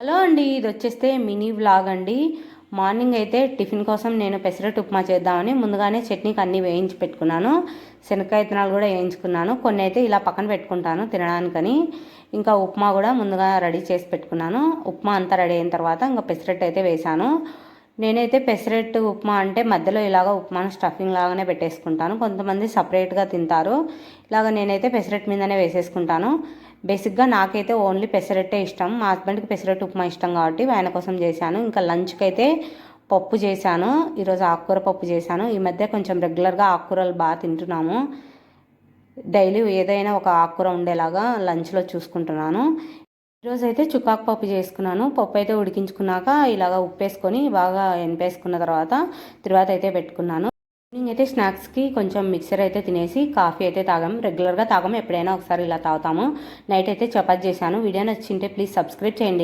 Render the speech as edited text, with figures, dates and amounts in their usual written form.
Hello అండి, ఇది వచ్చేస్తే మినీ వ్లాగ్ అండి. మార్నింగ్ అయితే టిఫిన్ కోసం నేను పెసరట్టు ఉప్మా చేద్దామని ముందుగానే చట్నీకి అన్నీ వేయించి పెట్టుకున్నాను. శనక్కాయ విత్తనాలు కూడా వేయించుకున్నాను. కొన్ని అయితే ఇలా పక్కన పెట్టుకుంటాను తినడానికని. ఇంకా ఉప్మా కూడా ముందుగా రెడీ చేసి పెట్టుకున్నాను. ఉప్మా అంతా రెడీ అయిన తర్వాత ఇంకా పెసరట్టు అయితే వేశాను. నేనైతే పెసరట్టు ఉప్మా అంటే మధ్యలో ఇలాగ ఉప్మాను స్టఫింగ్ లాగానే పెట్టేసుకుంటాను. కొంతమంది సపరేట్గా తింటారు. ఇలాగ నేనైతే పెసరట్టు మీదనే వేసేసుకుంటాను. బేసిక్గా నాకైతే ఓన్లీ పెసరట్టే ఇష్టం. మా హస్బెండ్కి పెసరట్టు ఉప్మా ఇష్టం కాబట్టి ఆయన కోసం చేశాను. ఇంకా లంచ్కి అయితే పప్పు చేశాను. ఈరోజు ఆకుకూర పప్పు చేశాను. ఈ మధ్య కొంచెం రెగ్యులర్గా ఆకుకూరలు బాగా తింటున్నాము. డైలీ ఏదైనా ఒక ఆకుకూర ఉండేలాగా లంచ్లో చూసుకుంటున్నాను. ఈరోజు అయితే చుక్కాకు పప్పు చేసుకున్నాను. పప్పు అయితే ఉడికించుకున్నాక ఇలాగ ఉప్పేసుకొని బాగా ఎనిపేసుకున్న తర్వాత అయితే పెట్టుకున్నాను. ఈవినింగ్ అయితే స్నాక్స్కి కొంచెం మిక్సర్ అయితే తినేసి కాఫీ అయితే తాగాము. రెగ్యులర్గా తాగాము, ఎప్పుడైనా ఒకసారి ఇలా తాగుతాము. నైట్ అయితే చపాతీ చేశాను. వీడియో నచ్చింటే ప్లీజ్ సబ్స్క్రైబ్ చేయండి.